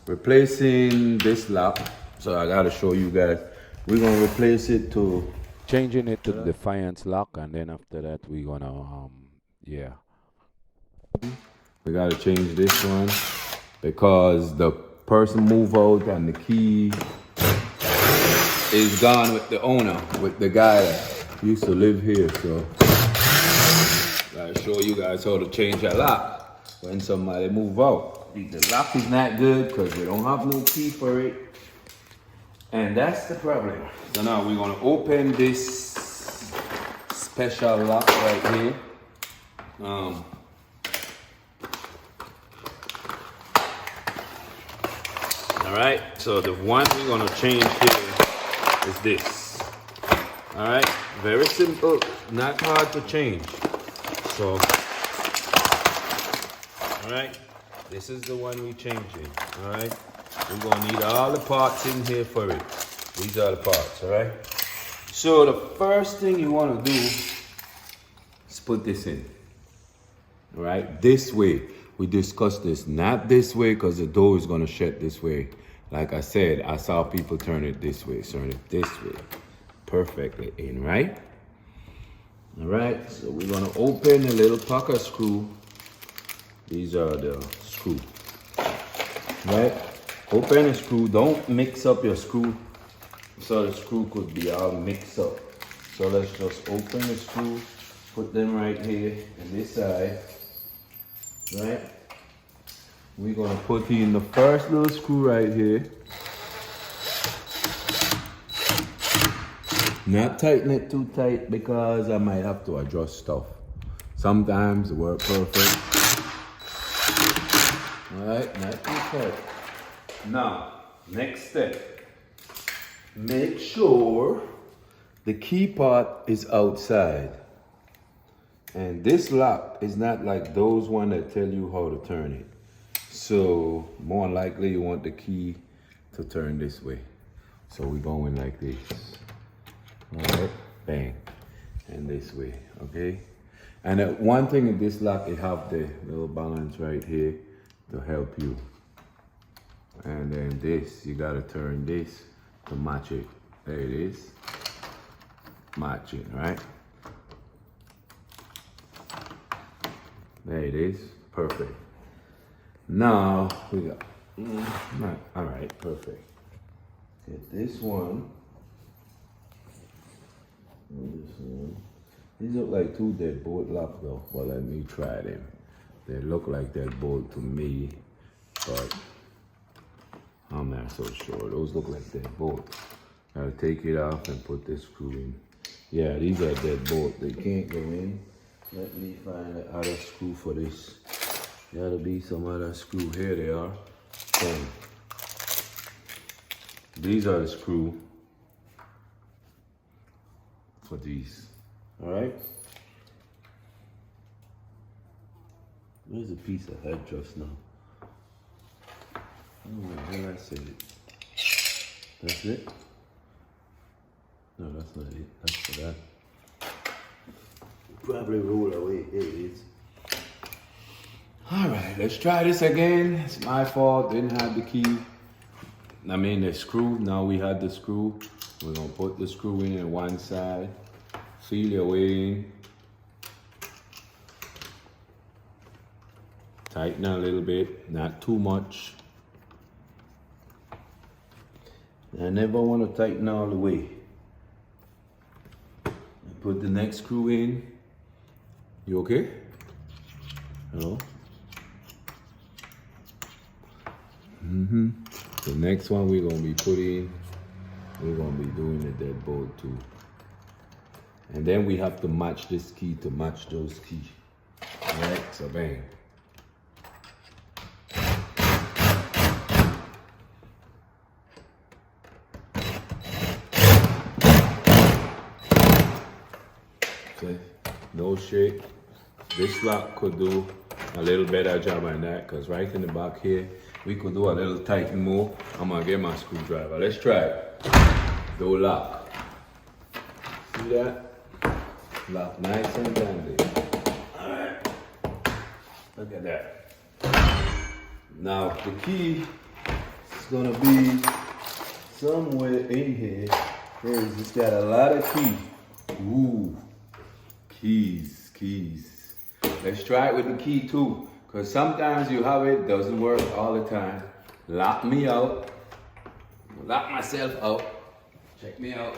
replacing this lock. So I gotta show you guys. We're gonna replace it to Changing it to the Defiance lock, and then after that, we're gonna, yeah. we gotta change this one because the person move out and the key is gone with the owner, with the guy that used to live here. So I'll show you guys how to change a lock when somebody move out. The lock is not good because we don't have no key for it. And that's the problem. So now we're gonna open this special lock right here. All right, so the one we're gonna change here is this. All right, very simple, not hard to change. So, all right, this is the one we changing. All right, we're gonna need all the parts in here for it. These are the parts. All right. So the first thing you wanna do is put this in. All right, this way. We discussed this, not this way because the door is gonna shut this way. Like I said, I saw people turn it this way, turn it this way. Perfectly in, right? All right, so we're gonna open a little pocket screw. These are the screw, right? Open a screw, don't mix up your screw so the screw could be all mixed up. So let's just open the screw, put them right here on this side. Right? We're gonna put in the first little screw right here. Not tighten it too tight because I might have to adjust stuff. Sometimes it works perfect. Alright, not too tight. Now, next step. Make sure the key part is outside. And this lock is not like those one that tell you how to turn it. So more likely you want the key to turn this way. So we're going like this. All right, bang, and this way, okay? And one thing in this lock, it have the little balance right here to help you. And then this, you gotta turn this to match it. There it is, match it, right? There it is, perfect. Now we got, all right, perfect. Get this one. This one. These look like two deadbolt locks though, but let me try them. They look like deadbolt to me, but I'm not so sure. Those look like deadbolt. Gotta take it off and put this screw in. Yeah, these are deadbolt. They can't go in. Let me find the other screw for this. Gotta be some other screw. Here they are. Boom. These are the screw for these. All right. Where's a piece of head just now? Oh, where I said it. That's it? No, that's not it. That's for that. Probably roll away. Here it is. All right, let's try this again. It's my fault. Didn't have the key. I mean the screw. Now we had the screw. We're gonna put the screw in on one side. Feel your way in. Tighten a little bit, not too much. I never want to tighten all the way. Put the next screw in. You okay? Hello? The next one we're gonna be putting, we're gonna be doing the deadbolt too. And then we have to match this key to match those keys. Alright, so bang. Okay, no shake. This lock could do a little better job on that because right in the back here, we could do a little tighten more. I'm gonna get my screwdriver. Let's try it. Do lock. See that? Lock nice and dandy. Alright. Look at that. Now the key gonna be somewhere in here. It's got a lot of keys. Ooh, keys. Let's try it with the key too, because sometimes you have it, doesn't work all the time. Lock me out. Lock myself out. Check me out.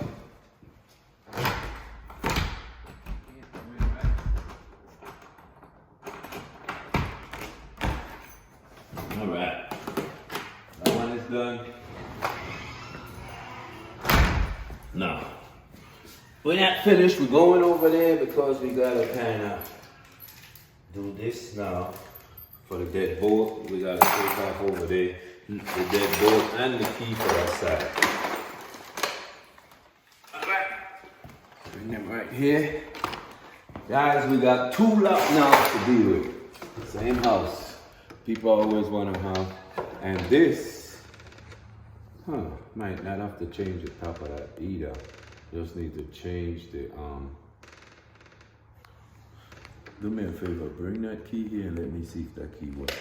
All right, that one is done. Now, we're not finished. We're going over there because we gotta kind of do this now for the deadbolt. We gotta take off over there the deadbolt and the key for that side. All right, bring them right here, guys. We got 2 lock knobs to deal with. Same house. People always want to have, and this, might not have to change the top of that either. Just need to change the, do me a favor, bring that key here and let me see if that key works.